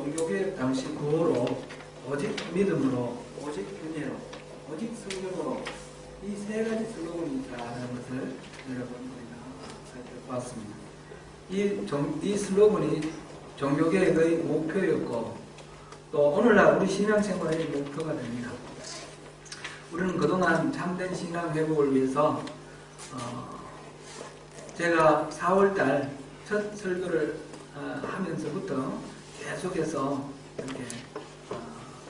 종교개혁 당시 구호로 오직 믿음으로, 오직 은혜로, 오직 성령으로 이 세 가지 슬로건이 있다는 것을 여러분 우리가 살펴봤습니다. 이 슬로건이 종교개혁의 목표였고 또 오늘날 우리 신앙생활의 목표가 됩니다. 우리는 그동안 참된 신앙 회복을 위해서 제가 4월달 첫 설교를 하면서부터 계속해서 이렇게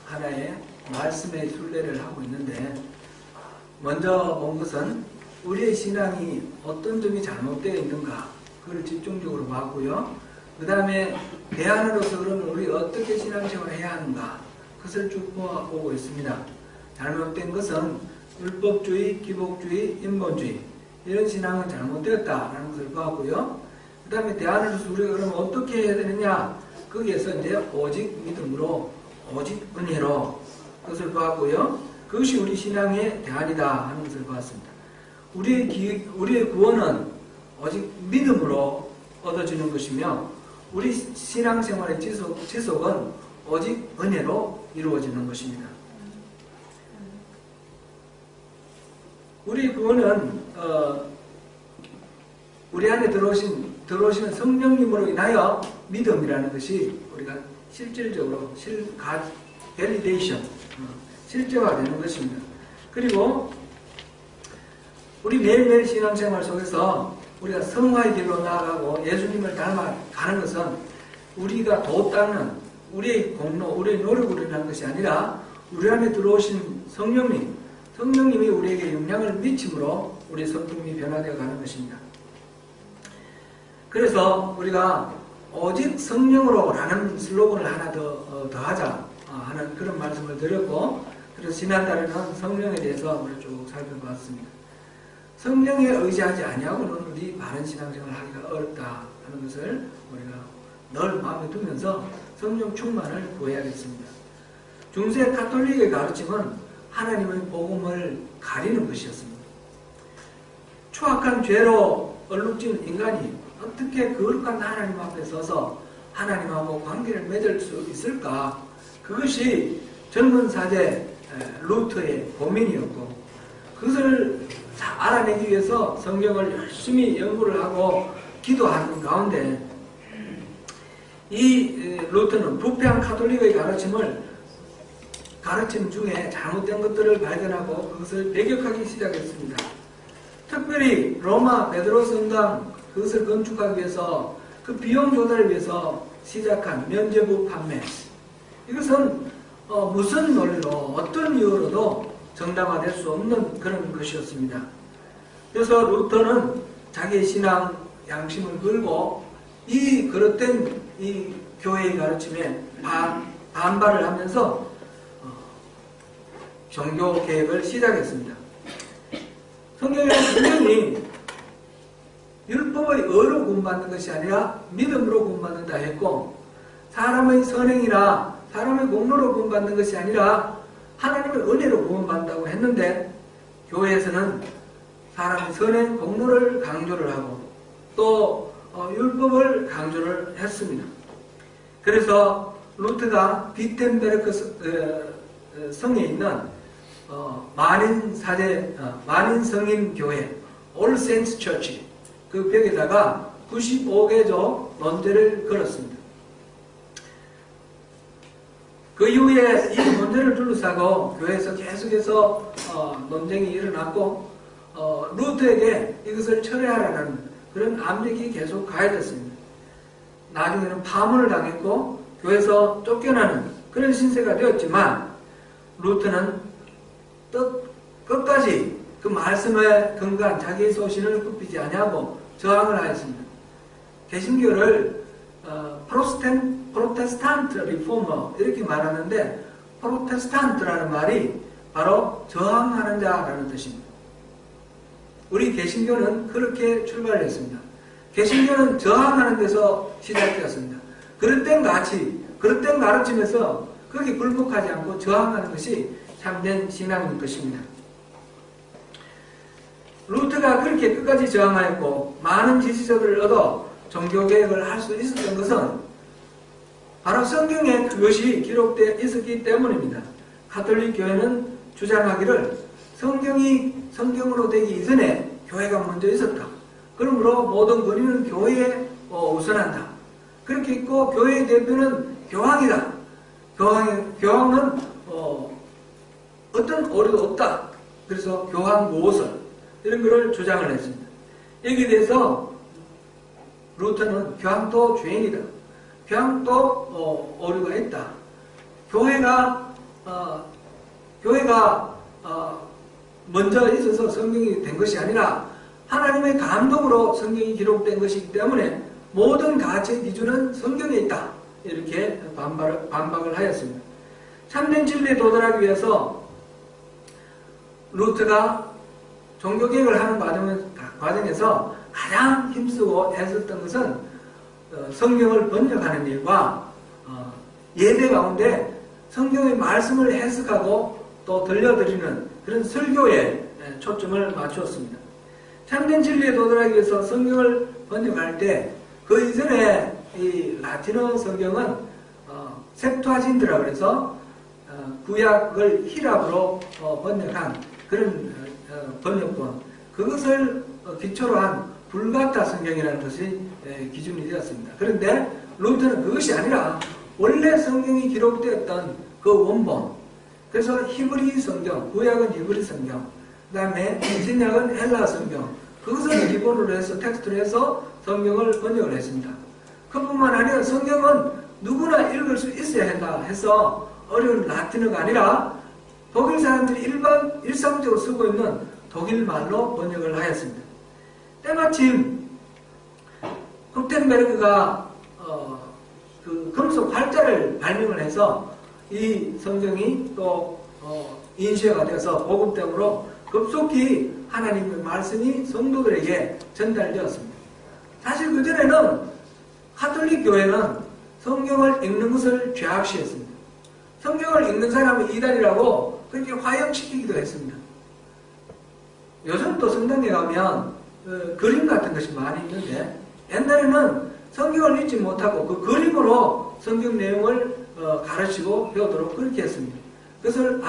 하나의 말씀의 순례를 하고 있는데, 먼저 본 것은 우리의 신앙이 어떤 점이 잘못되어 있는가, 그걸 집중적으로 봤고요. 그 다음에 대안으로서 그러면 우리 어떻게 신앙생활을 해야 하는가, 그것을 쭉 보고 있습니다. 잘못된 것은 율법주의, 기복주의, 인본주의, 이런 신앙은 잘못되었다라는 것을 보았고요. 그 다음에 대안으로서 우리가 그러면 어떻게 해야 되느냐, 거기에서 이제 오직 믿음으로, 오직 은혜로, 그것을 보았고요. 그것이 우리 신앙의 대안이다 하는 것을 보았습니다. 우리의 구원은 오직 믿음으로 얻어지는 것이며, 우리 신앙생활의 지속은 오직 은혜로 이루어지는 것입니다. 우리 구원은 우리 안에 들어오시는 성령님으로 인하여 믿음이라는 것이 우리가 실질적으로 밸리데이션, 실제화되는 것입니다. 그리고 우리 매일매일 신앙생활 속에서 우리가 성화의 길로 나아가고 예수님을 닮아가는 것은 우리가 도 닦는 우리의 공로, 우리의 노력으로 일어나는 것이 아니라 우리 안에 들어오신 성령님이 우리에게 영향을 미침으로 우리 성품이 변화되어 가는 것입니다. 그래서 우리가 오직 성령으로 라는 슬로건을 하나 더하자 하는 그런 말씀을 드렸고, 그래서 지난달에는 성령에 대해서 우리 쭉 살펴봤습니다. 성령에 의지하지 아니하고는 우리 바른 신앙생활을 하기가 어렵다 하는 것을 우리가 늘 마음에 두면서 성령 충만을 구해야겠습니다. 중세 가톨릭의 가르침은 하나님의 복음을 가리는 것이었습니다. 추악한 죄로 얼룩진 인간이 어떻게 거룩한 하나님 앞에 서서 하나님하고 관계를 맺을 수 있을까? 그것이 젊은 사제 루터의 고민이었고, 그것을 알아내기 위해서 성경을 열심히 연구를 하고 기도하는 가운데 이 루터는 부패한 가톨릭의 가르침 중에 잘못된 것들을 발견하고 그것을 배격하기 시작했습니다. 특별히 로마 베드로 성당, 그것을 건축하기 위해서 그 비용 조달을 위해서 시작한 면죄부 판매, 이것은 무슨 논리로 어떤 이유로도 정당화될 수 없는 그런 것이었습니다. 그래서 루터는 자기의 신앙 양심을 걸고 이 그릇된 이 교회의 가르침에 반발을 하면서 종교 개혁을 시작했습니다. 성경에는 분명히 율법의 의로 구원받는 것이 아니라 믿음으로 구원받는다 했고, 사람의 선행이나 사람의 공로로 구원받는 것이 아니라 하나님의 은혜로 구원받는다고 했는데, 교회에서는 사람의 선행, 공로를 강조를 하고 또 율법을 강조를 했습니다. 그래서 루터가 비텐베르크 성에 있는 만인성인교회 All Saints Church, 그 벽에다가 95개조 논제를 걸었습니다. 그 이후에 이 논제를 둘러싸고 교회에서 계속해서 논쟁이 일어났고, 루터에게 이것을 철회하라는 그런 압력이 계속 가해졌습니다. 나중에는 파문을 당했고 교회에서 쫓겨나는 그런 신세가 되었지만, 루터는 끝까지 그 말씀에 근거한 자기의 소신을 굽히지 아니하고 저항을 하였습니다. 개신교를 프로테스탄트 리포머 이렇게 말하는데, 프로테스탄트라는 말이 바로 저항하는 자라는 뜻입니다. 우리 개신교는 그렇게 출발했습니다. 개신교는 저항하는 데서 시작되었습니다. 그릇된 가르침에서 거기 굴복하지 않고 저항하는 것이 참된 신앙인 것입니다. 루터가 그렇게 끝까지 저항하였고 많은 지지자들을 얻어 종교개혁을 할 수 있었던 것은 바로 성경에 그것이 기록되어 있었기 때문입니다. 가톨릭 교회는 주장하기를 성경이 성경으로 되기 이전에 교회가 먼저 있었다. 그러므로 모든 권위는 교회에 우선한다. 그렇게 있고 교회의 대표는 교황이다. 교황은 어떤 오류도 없다. 그래서 교황 모설 이런 것을 주장을 했습니다. 여기에 대해서 루터는 교황도 죄인이다. 교황도 오류가 있다. 교회가 먼저 있어서 성경이 된 것이 아니라 하나님의 감동으로 성경이 기록된 것이기 때문에 모든 가치의 기준은 성경에 있다. 이렇게 반박을 하였습니다. 참된 진리에 도달하기 위해서 루터가 종교개혁을 하는 과정에서 가장 힘쓰고 애썼던 것은 성경을 번역하는 일과 예배 가운데 성경의 말씀을 해석하고 또 들려드리는 그런 설교에 초점을 맞추었습니다. 참된 진리에 도달하기 위해서 성경을 번역할 때 그 이전에 이 라틴어 성경은 셉투아진트라 그래서 구약을 히랍으로 번역한 그런 번역본, 그것을 기초로 한 불가타 성경이라는 것이 기준이 되었습니다. 그런데 루터는 그것이 아니라 원래 성경이 기록되었던 그 원본, 그래서 히브리 성경, 구약은 히브리 성경, 그 다음에 신약은 헬라 성경, 그것을 기본으로 해서 텍스트로 해서 성경을 번역을 했습니다. 그뿐만 아니라 성경은 누구나 읽을 수 있어야 한다 해서 어려운 라틴어가 아니라 독일 사람들이 일상적으로 쓰고 있는 독일 말로 번역을 하였습니다. 때마침 구텐베르그가 그 금속 활자를 발명을 해서 이 성경이 또 인쇄가 되어서 복음됨으로 급속히 하나님의 말씀이 성도들에게 전달되었습니다. 사실 그전에는 가톨릭 교회는 성경을 읽는 것을 죄악시했습니다. 성경을 읽는 사람은 이단이라고 그렇게 화형시키기도 했습니다. 요즘 또 성당에 가면 그림 같은 것이 많이 있는데 옛날에는 성경을 읽지 못하고 그 그림으로 성경 내용을 가르치고 배우도록 그렇게 했습니다. 그것을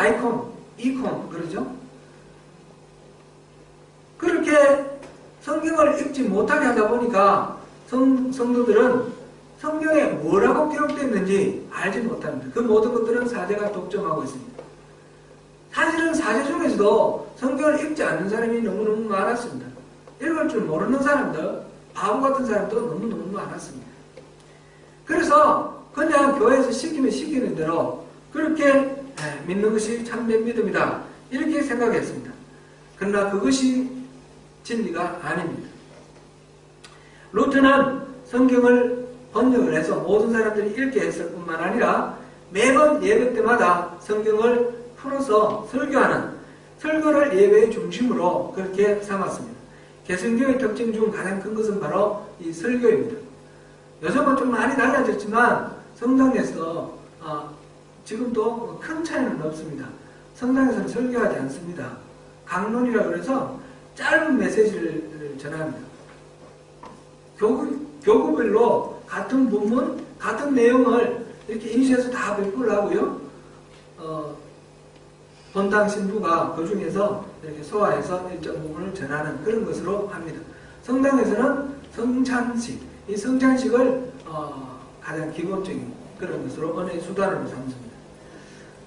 이콘 그러죠. 그렇게 성경을 읽지 못하게 하다 보니까 성도들은 성경에 뭐라고 기록되어 있는지 알지 못합니다. 그 모든 것들은 사제가 독점하고 있습니다. 사실은 사제 중에서도 성경을 읽지 않는 사람이 너무너무 많았습니다. 읽을 줄 모르는 사람들, 바보 같은 사람도 너무너무 많았습니다. 그래서 그냥 교회에서 시키면 시키는 대로 그렇게 믿는 것이 참된 믿음이다. 이렇게 생각했습니다. 그러나 그것이 진리가 아닙니다. 루터는 성경을 번역을 해서 모든 사람들이 읽게 했을 뿐만 아니라 매번 예배 때마다 성경을 풀어서 설교를 예배의 중심으로 그렇게 삼았습니다. 개신교의 특징 중 가장 큰 것은 바로 이 설교입니다. 요즘은 좀 많이 달라졌지만 성당에서 지금도 큰 차이는 없습니다. 성당에서는 설교하지 않습니다. 강론이라고 해서 짧은 메시지를 전합니다. 교구별로 같은 본문, 같은 내용을 이렇게 인쇄해서 다 발표를 하고요. 본당 신부가 그 중에서 이렇게 소화해서 일정 부분을 전하는 그런 것으로 합니다. 성당에서는 성찬식, 이 성찬식을 가장 기본적인 그런 것으로 은혜의 수단으로 삼습니다.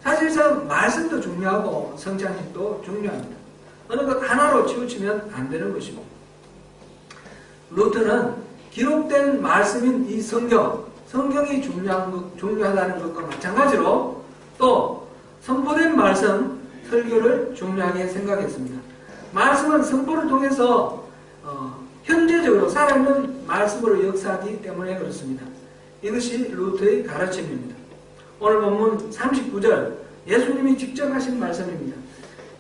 사실상 말씀도 중요하고 성찬식도 중요합니다. 어느 것 하나로 치우치면 안 되는 것이고, 루터는 기록된 말씀인 이 성경이 중요하다는 것과 마찬가지로 또 선포된 말씀, 설교를 중요하게 생각했습니다. 말씀은 선포를 통해서 현재적으로 살아있는 말씀으로 역사하기 때문에 그렇습니다. 이것이 루터의 가르침입니다. 오늘 본문 39절, 예수님이 직접 하신 말씀입니다.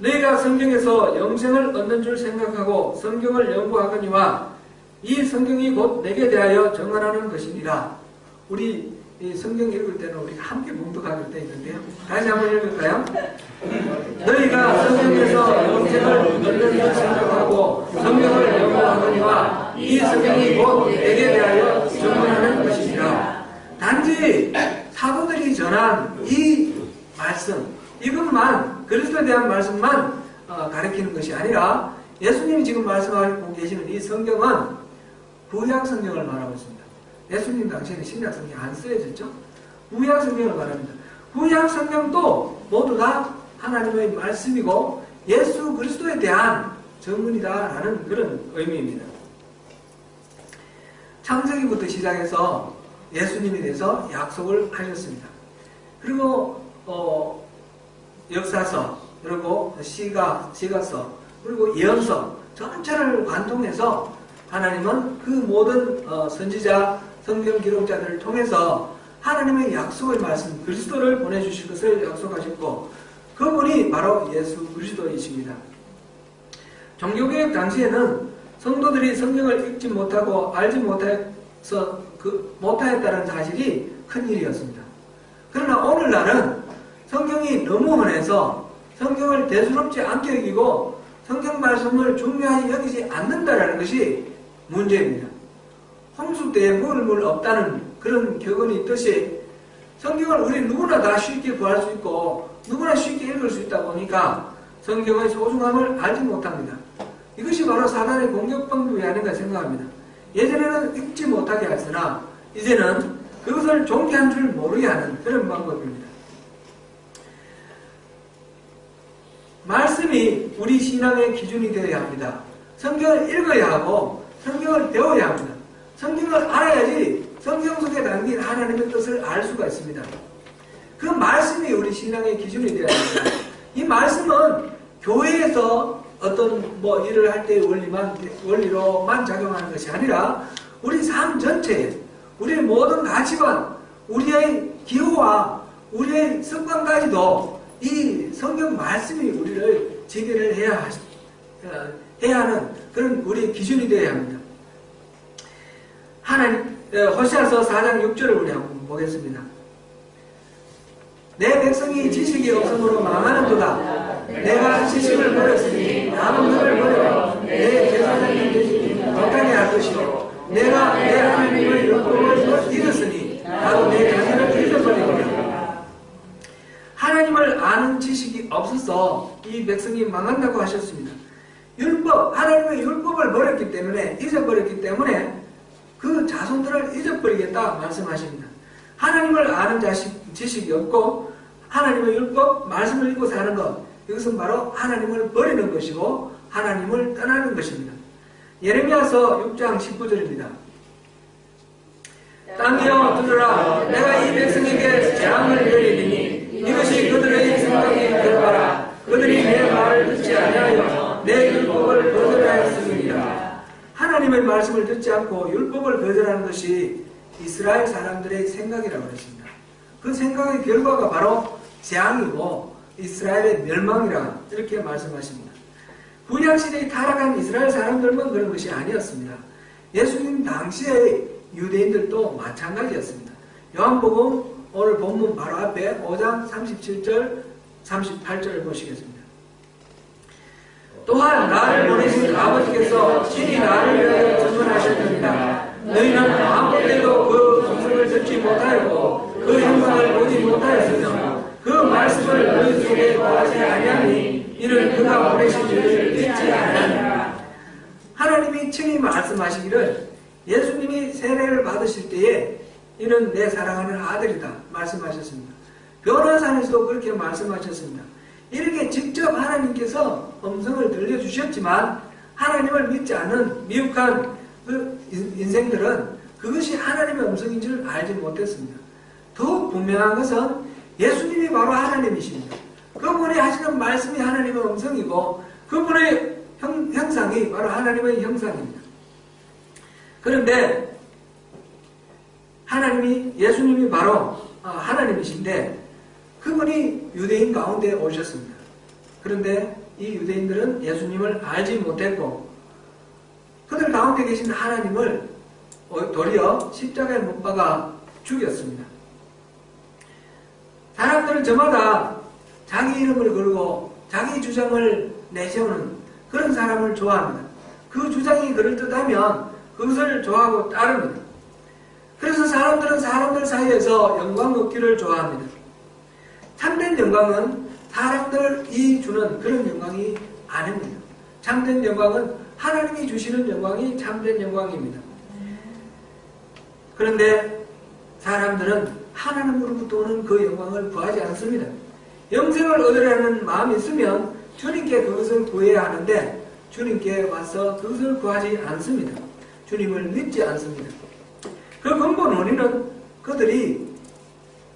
너희가 성경에서 영생을 얻는 줄 생각하고 성경을 연구하거니와 이 성경이 곧 내게 대하여 정언하는 것이니라. 우리 이 성경 읽을 때는 우리가 함께 봉독할 때 있는데요. 다시 한번 읽을까요? 너희가 성경에서 영생을 얻는 줄 생각하고 성경을 연구하거니와 이 성경이 곧 내게 대하여 정언하는 것이니라. 단지 전한 이 말씀, 이것만, 그리스도에 대한 말씀만 가리키는 것이 아니라 예수님이 지금 말씀하고 계시는 이 성경은 구약 성경을 말하고 있습니다. 예수님 당시에는 신약 성경이 안 쓰여졌죠? 구약 성경을 말합니다. 구약 성경도 모두 다 하나님의 말씀이고 예수 그리스도에 대한 전문이다라는 그런 의미입니다. 창세기부터 시작해서 예수님에 대해서 약속을 하셨습니다. 그리고 역사서, 그리고 시가서, 그리고 예언서 전체를 관통해서 하나님은 그 모든 선지자, 성경 기록자들을 통해서 하나님의 약속의 말씀, 그리스도를 보내주실 것을 약속하셨고 그분이 바로 예수 그리스도이십니다. 종교개혁 당시에는 성도들이 성경을 읽지 못하고 알지 못하였다는 사실이 큰 일이었습니다. 그러나 오늘날은 성경이 너무 흔해서 성경을 대수롭지 않게 여기고 성경 말씀을 중요하게 여기지 않는다는 것이 문제입니다. 홍수 때에 먹을 물 없다는 그런 격언이 있듯이 성경을 우리 누구나 다 쉽게 구할 수 있고 누구나 쉽게 읽을 수 있다 보니까 성경의 소중함을 알지 못합니다. 이것이 바로 사단의 공격 방법이 아닌가 생각합니다. 예전에는 읽지 못하게 했으나 이제는 그것을 좋게 한 줄 모르게 하는 그런 방법입니다. 말씀이 우리 신앙의 기준이 되어야 합니다. 성경을 읽어야 하고 성경을 배워야 합니다. 성경을 알아야지 성경 속에 담긴 하나님의 뜻을 알 수가 있습니다. 그 말씀이 우리 신앙의 기준이 되어야 합니다. 이 말씀은 교회에서 어떤 일을 할 때의 원리로만 작용하는 것이 아니라 우리 삶 전체에 우리의 모든 가치관, 우리의 기호와 우리의 습관까지도 이 성경 말씀이 우리를 지배를 해야 하는 그런 우리의 기준이 되어야 합니다. 호시아서 4장 6절을 우리 한번 보겠습니다. 내 백성이 지식이 없음으로 망하는도다. 내가 지식을 버렸으니 나는 너를 버려 내 제사장이 되지 못하게 할 것이요 내가 내 하나님의 율법을 잊었으니 나도 내 자신을 잊어버리리라. 하나님을 아는 지식이 없어서 이 백성이 망한다고 하셨습니다. 하나님의 율법을 버렸기 때문에, 잊어버렸기 때문에 그 자손들을 잊어버리겠다 말씀하십니다. 하나님을 아는 지식이 없고 하나님의 율법, 말씀을 읽고 사는 것, 이것은 바로 하나님을 버리는 것이고 하나님을 떠나는 것입니다. 예레미야서 6장 19절입니다. 땅이여 들으라. 내가 이 백성에게 재앙을 내리리니 이것이 그들의 생각이 결과라. 그들이 내 말을 듣지 아니하여 내 율법을 거절하였음이니라. 하나님의 말씀을 듣지 않고 율법을 거절하는 것이 이스라엘 사람들의 생각이라고 했습니다. 그 생각의 결과가 바로 재앙이고 이스라엘의 멸망이라 이렇게 말씀하십니다. 구약시대에 타락한 이스라엘 사람들만 그런 것이 아니었습니다. 예수님 당시의 유대인들도 마찬가지였습니다. 요한복음 오늘 본문 바로 앞에 5장 37절 38절을 보시겠습니다. 또한 나를 보내신 아버지께서 친히 나를 위하여 증언하셨느니라. 너희는 아무때도 그 음성을 듣지 못하였고 그 형상을 보지 못하였으며 그 말씀을 너희 속에 거하지 아니하니 이는 그가 보내신 줄을 믿지 아니하니라. 하나님이 친히 말씀하시기를 예수님이 세례를 받으실 때에 이는 내 사랑하는 아들이다 말씀하셨습니다. 변화산에서도 그렇게 말씀하셨습니다. 이렇게 직접 하나님께서 음성을 들려주셨지만 하나님을 믿지 않는 미혹한 그 인생들은 그것이 하나님의 음성인 줄 알지 못했습니다. 더욱 분명한 것은 예수님이 바로 하나님이십니다. 그분이 하시는 말씀이 하나님의 음성이고 그분의 형상이 바로 하나님의 형상입니다. 그런데 예수님이 바로 하나님이신데 그분이 유대인 가운데 오셨습니다. 그런데 이 유대인들은 예수님을 알지 못했고 그들 가운데 계신 하나님을 도리어 십자가에 못 박아 죽였습니다. 사람들은 저마다 자기 이름을 걸고 자기 주장을 내세우는 그런 사람을 좋아합니다. 그 주장이 그럴듯하면 그것을 좋아하고 따릅니다. 그래서 사람들은 우리는 사람들 사이에서 영광 얻기를 좋아합니다. 참된 영광은 사람들이 주는 그런 영광이 아닙니다. 참된 영광은 하나님이 주시는 영광이 참된 영광입니다. 그런데 사람들은 하나님으로부터 오는 그 영광을 구하지 않습니다. 영생을 얻으려는 마음이 있으면 주님께 그것을 구해야 하는데 주님께 와서 그것을 구하지 않습니다. 주님을 믿지 않습니다. 그 근본 원인은 그들이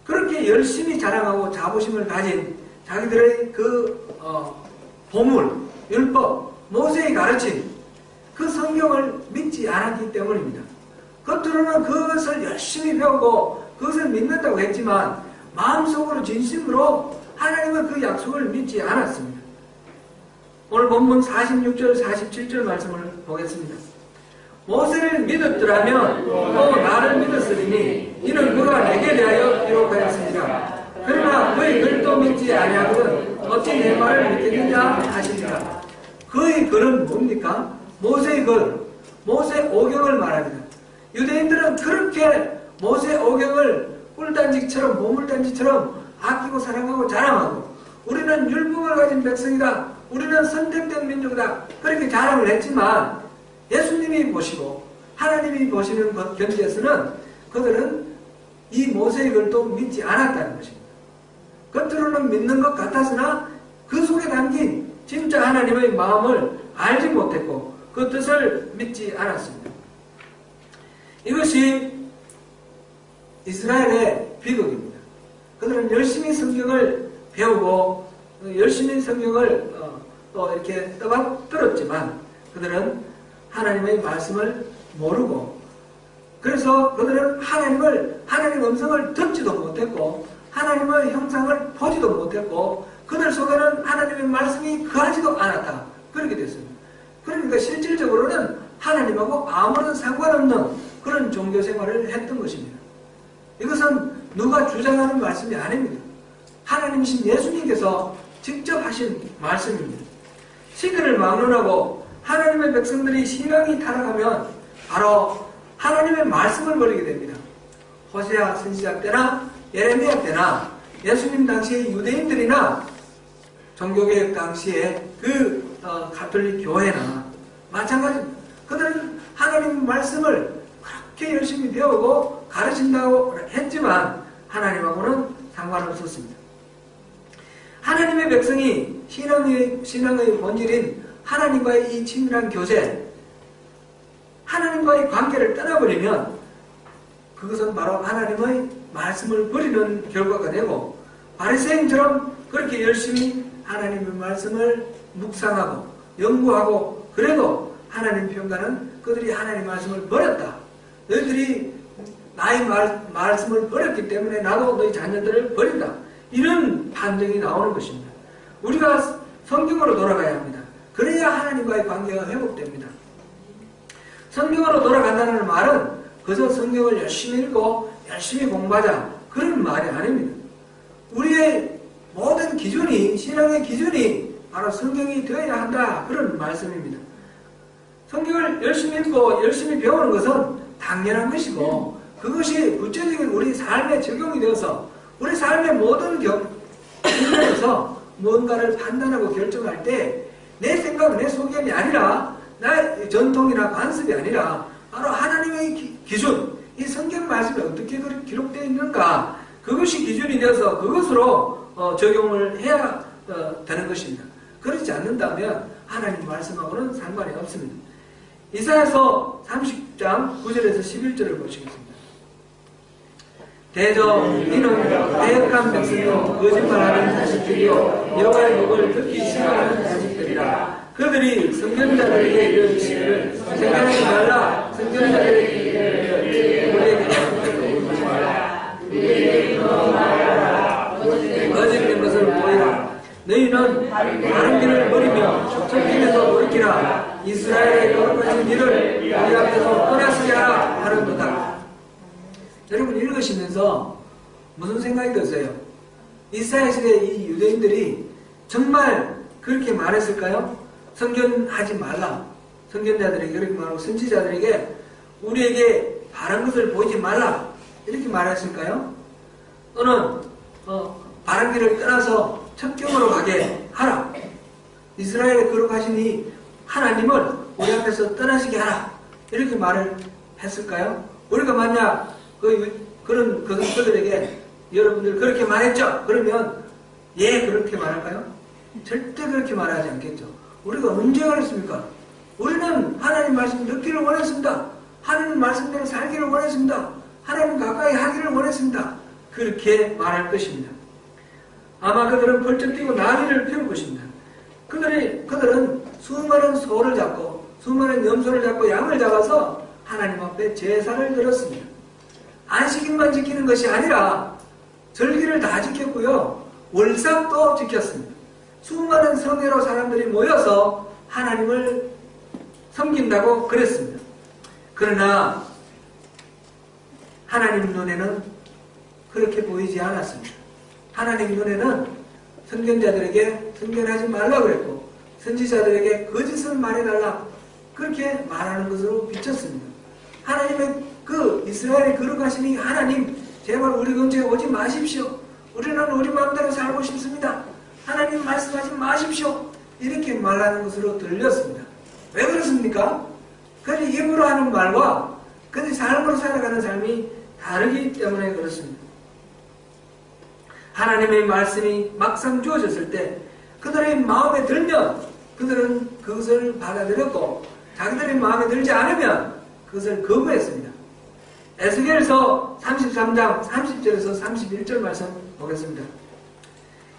그렇게 열심히 자랑하고 자부심을 가진 자기들의 그 보물, 율법, 모세의 가르침, 그 성경을 믿지 않았기 때문입니다. 겉으로는 그것을 열심히 배우고 그것을 믿는다고 했지만 마음속으로 진심으로 하나님의 그 약속을 믿지 않았습니다. 오늘 본문 46절, 47절 말씀을 보겠습니다. 모세를 믿었더라면 또 나를 믿었으리니 이는 그가 내게 대하여 기록하였습니다. 그러나 그의 글도 믿지 아니하거든 어찌 내 말을 믿겠느냐 하십니다. 그의 글은 뭡니까? 모세의 글, 모세 오경을 말합니다. 유대인들은 그렇게 모세 오경을 꿀단지처럼 보물단지처럼 아끼고 사랑하고 자랑하고 우리는 율법을 가진 백성이다, 우리는 선택된 민족이다, 그렇게 자랑을 했지만 예수님이 보시고 하나님이 보시는 견지에서는 그들은 이 모세의 글도 믿지 않았다는 것입니다. 겉으로는 믿는 것 같았으나 그 속에 담긴 진짜 하나님의 마음을 알지 못했고 그 뜻을 믿지 않았습니다. 이것이 이스라엘의 비극입니다. 그들은 열심히 성경을 배우고 열심히 성경을 또 이렇게 떠받들었지만 그들은 하나님의 말씀을 모르고 그래서 그들은 하나님의 음성을 듣지도 못했고 하나님의 형상을 보지도 못했고 그들 속에는 하나님의 말씀이 거하지도 않았다. 그렇게 됐습니다. 그러니까 실질적으로는 하나님하고 아무런 상관없는 그런 종교 생활을 했던 것입니다. 이것은 누가 주장하는 말씀이 아닙니다. 하나님이신 예수님께서 직접 하신 말씀입니다. 시대를 막론하고 하나님의 백성들이 신앙이 타락하면 바로 하나님의 말씀을 버리게 됩니다. 호세아 선지자 때나 예레미야 때나 예수님 당시의 유대인들이나 종교개혁 당시에 그 가톨릭 교회나 마찬가지입니다. 그들은 하나님 말씀을 그렇게 열심히 배우고 가르친다고 했지만 하나님하고는 상관없었습니다. 하나님의 백성이 신앙의 본질인 하나님과의 이 친밀한 교제, 하나님과의 관계를 떠나버리면 그것은 바로 하나님의 말씀을 버리는 결과가 되고 바리새인처럼 그렇게 열심히 하나님의 말씀을 묵상하고 연구하고 그래도 하나님 평가는 그들이 하나님 말씀을 버렸다. 너희들이 나의 말씀을 버렸기 때문에 나도 너희 자녀들을 버린다. 이런 판정이 나오는 것입니다. 우리가 성경으로 돌아가야 합니다. 그래야 하나님과의 관계가 회복됩니다. 성경으로 돌아간다는 말은 그저 성경을 열심히 읽고 열심히 공부하자 그런 말이 아닙니다. 우리의 모든 기준이 신앙의 기준이 바로 성경이 되어야 한다 그런 말씀입니다. 성경을 열심히 읽고 열심히 배우는 것은 당연한 것이고 그것이 구체적인 우리 삶에 적용이 되어서 우리 삶의 모든 경우에서 뭔가를 판단하고 결정할 때 내 생각, 내 소견이 아니라 나의 전통이나 관습이 아니라 바로 하나님의 기준, 이 성경 말씀에 어떻게 기록되어 있는가 그것이 기준이 되어서 그것으로 적용을 해야 되는 것입니다. 그렇지 않는다면 하나님 말씀하고는 상관이 없습니다. 이사야서 30장 9절에서 11절을 보시겠습니다. 대저 이는 대역한 백성이요 거짓말하는 자식들이요 여호와의 목을 듣기 싫어하는 자식들이라. 그들이 선견자들에게 이르시기를 생각하지 말라. 선견자들에게 이르시기를 우리에게 말라. 우리에게 말하라. 거짓된 것을 보이라. 너희는 바른 길을 버리며 쫓김에서 돌이키라. 이스라엘의 거룩하신 길을 우리 앞에서 떠나시게 하라 하는도다. 여러분 읽으시면서 무슨 생각이 드세요? 이스라엘 시대 이 유대인들이 정말 그렇게 말했을까요? 선견하지 말라. 선견자들에게 그렇게 말하고 선지자들에게 우리에게 바른 것을 보이지 말라. 이렇게 말했을까요? 또는 바른 길을 떠나서 첩경으로 가게 하라. 이스라엘의 거룩하신 이 하나님을 우리 앞에서 떠나시게 하라. 이렇게 말을 했을까요? 우리가 만약 그런 그들에게 여러분들 그렇게 말했죠? 그러면 예 그렇게 말할까요? 절대 그렇게 말하지 않겠죠. 우리가 언제 그랬습니까? 우리는 하나님 말씀 듣기를 원했습니다. 하나님 말씀대로 살기를 원했습니다. 하나님 가까이 하기를 원했습니다. 그렇게 말할 것입니다. 아마 그들은 벌쩍 뛰고 난리를 피울 것입니다. 그들은 수많은 소를 잡고 수많은 염소를 잡고 양을 잡아서 하나님 앞에 제사를 드렸습니다. 안식일만 지키는 것이 아니라 절기를 다 지켰고요. 월삭도 지켰습니다. 수많은 성회로 사람들이 모여서 하나님을 섬긴다고 그랬습니다. 그러나 하나님 눈에는 그렇게 보이지 않았습니다. 하나님 눈에는 선견자들에게 선견하지 말라 그랬고 선지자들에게 거짓을 말해달라 그렇게 말하는 것으로 비쳤습니다. 하나님의 그 이스라엘의 거룩하신 이 하나님 제발 우리 근처에 오지 마십시오. 우리는 우리 마음대로 살고 싶습니다. 하나님 말씀하지 마십시오. 이렇게 말하는 것으로 들렸습니다. 왜 그렇습니까? 그들이 입으로 하는 말과 그들이 삶으로 살아가는 삶이 다르기 때문에 그렇습니다. 하나님의 말씀이 막상 주어졌을 때 그들의 마음에 들면 그들은 그것을 받아들였고 자기들의 마음에 들지 않으면 그것을 거부했습니다. 에스겔서 33장 30절에서 31절 말씀 보겠습니다.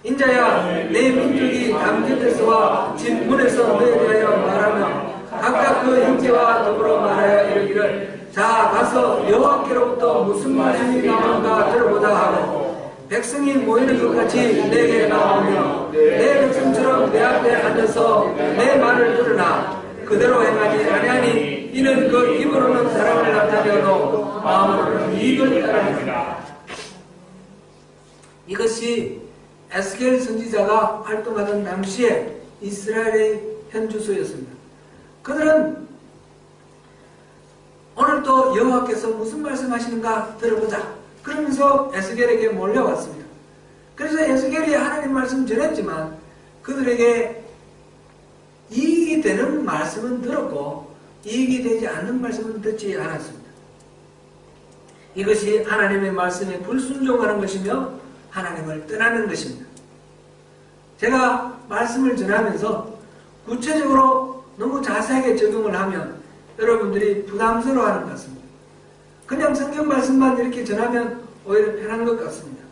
인자야 내 민족이 담대에서와 집 문에서 너에 대하여 말하며 각각 그 형제와 더불어 말하여 이르기를 자 가서 여호와께로부터 무슨 말씀이 나오는가 들어보자 하고 백성이 모이는 것 같이 내게 나오며 내 백성처럼 내 앞에 앉아서 내 말을 들으나 그대로 행하지 아니하니 이는 그 입으로는 사랑을 나타내어도 마음으로는 이익을 따릅니다. 이것이 에스겔 선지자가 활동하던 당시에 이스라엘의 현주소였습니다. 그들은 오늘도 여호와께서 무슨 말씀하시는가 들어보자 그러면서 에스겔에게 몰려왔습니다. 그래서 에스겔이 하나님 말씀 전했지만 그들에게 이익이 되는 말씀은 들었고 이익이 되지 않는 말씀은 듣지 않았습니다. 이것이 하나님의 말씀에 불순종하는 것이며 하나님을 떠나는 것입니다. 제가 말씀을 전하면서 구체적으로 너무 자세하게 적용을 하면 여러분들이 부담스러워하는 것 같습니다. 그냥 성경 말씀만 이렇게 전하면 오히려 편한 것 같습니다.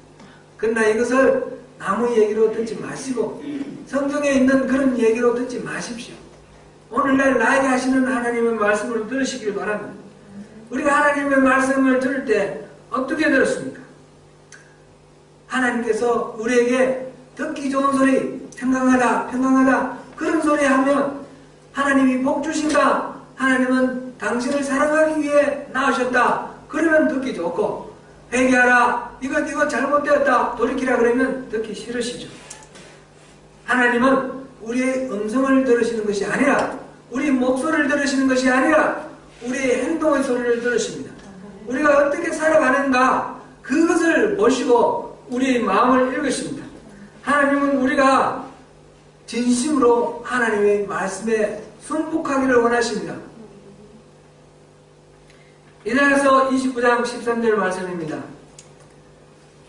그러나 이것을 나무 얘기로 듣지 마시고 성경에 있는 그런 얘기로 듣지 마십시오. 오늘날 나에게 하시는 하나님의 말씀을 들으시길 바랍니다. 우리가 하나님의 말씀을 들을 때 어떻게 들었습니까? 하나님께서 우리에게 듣기 좋은 소리, 평강하다 그런 소리 하면 하나님이 복 주신다. 하나님은 당신을 사랑하기 위해 나오셨다. 그러면 듣기 좋고 회개하라. 이거 잘못되었다. 돌이키라 그러면 듣기 싫으시죠. 하나님은 우리의 음성을 들으시는 것이 아니라 우리 목소리를 들으시는 것이 아니라 우리의 행동의 소리를 들으십니다. 우리가 어떻게 살아가는가 그것을 보시고 우리의 마음을 읽으십니다. 하나님은 우리가 진심으로 하나님의 말씀에 순복하기를 원하십니다. 이사야서 29장 13절 말씀입니다.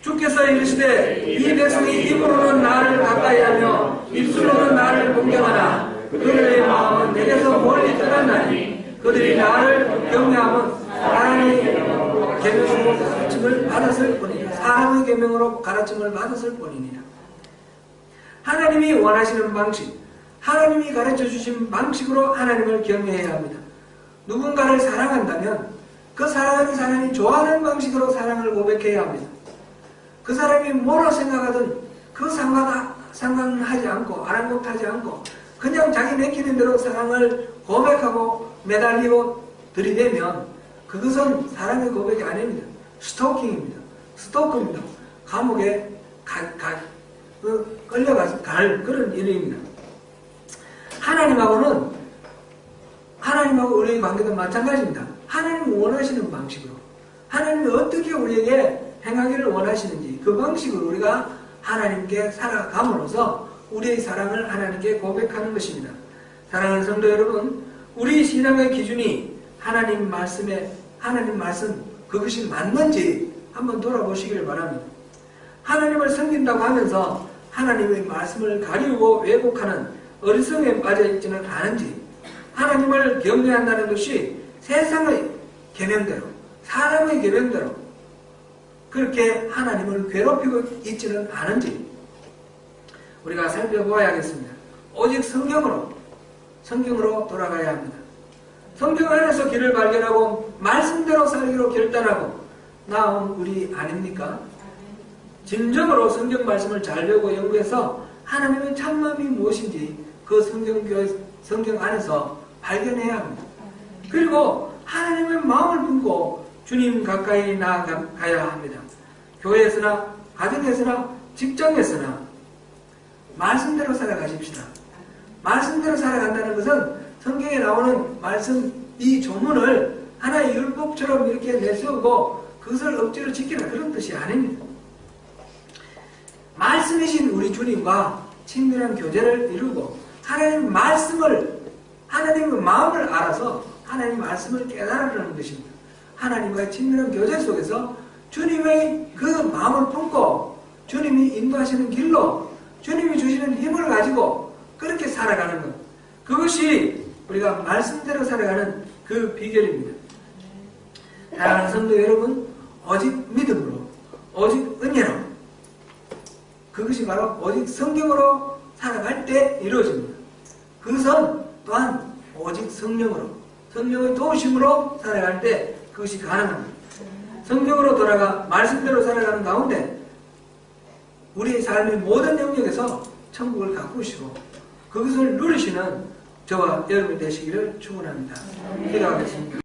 주께서 이르시되 이 백성이 입으로는 나를 가까이하며 입술로는 나를 공경하나 그들의 마음은 내게서 멀리 떠났나니 그들이 나를 경외하면 사람의 계명으로 가르침을 받았을 뿐이니라. 사람의 계명으로 가르침을 받았을 뿐이니라. 하나님이 원하시는 방식, 하나님이 가르쳐 주신 방식으로 하나님을 경외해야 합니다. 누군가를 사랑한다면 그 사랑하는 사람이 좋아하는 방식으로 사랑을 고백해야 합니다. 그 사람이 뭐라 생각하든 그 상관하지 않고 아랑곳하지 않고 그냥 자기 내키는 대로 사랑을 고백하고 매달리고 들이대면 그것은 사랑의 고백이 아닙니다. 스토킹입니다. 스토커입니다. 감옥에 끌려가서 갈 그런 일입니다. 하나님하고 우리의 관계도 마찬가지입니다. 하나님 원하시는 방식으로 하나님이 어떻게 우리에게 행하기를 원하시는지 그 방식으로 우리가 하나님께 살아감으로써 우리의 사랑을 하나님께 고백하는 것입니다. 사랑하는 성도 여러분, 우리 신앙의 기준이 하나님 말씀 그것이 맞는지 한번 돌아보시기를 바랍니다. 하나님을 섬긴다고 하면서 하나님의 말씀을 가리우고 왜곡하는 어리석음에 빠져 있지는 않은지, 하나님을 경외한다는 것이 세상의 계명대로, 사람의 계명대로 그렇게 하나님을 괴롭히고 있지는 않은지 우리가 살펴보아야겠습니다. 오직 성경으로 돌아가야 합니다. 성경 안에서 길을 발견하고 말씀대로 살기로 결단하고 나온 우리 아닙니까? 진정으로 성경 말씀을 잘 배우고 연구해서 하나님의 참마음이 무엇인지 그 성경 안에서 발견해야 합니다. 그리고 하나님의 마음을 품고 주님 가까이 나아가야 합니다. 교회에서나 가정에서나 직장에서나 말씀대로 살아가십시다. 말씀대로 살아간다는 것은 성경에 나오는 말씀 이 조문을 하나의 율법처럼 이렇게 내세우고 그것을 억지로 지키라 그런 뜻이 아닙니다. 말씀이신 우리 주님과 친밀한 교제를 이루고 하나님의 말씀을 하나님의 마음을 알아서 하나님의 말씀을 깨달으라는 것입니다. 하나님과의 친밀한 교제 속에서 주님의 그 마음을 품고 주님이 인도하시는 길로 주님이 주시는 힘을 가지고 그렇게 살아가는 것, 그것이 우리가 말씀대로 살아가는 그 비결입니다. 사랑하는 성도 여러분, 오직 믿음으로, 오직 은혜로, 그것이 바로 오직 성경으로 살아갈 때 이루어집니다. 그것은 또한 오직 성령으로, 성령의 도우심으로 살아갈 때 그것이 가능합니다. 성경으로 돌아가 말씀대로 살아가는 가운데 우리의 삶의 모든 영역에서 천국을 가꾸시고 그것을 누리시는 저와 여러분이 되시기를 축원합니다. 기도하겠습니다.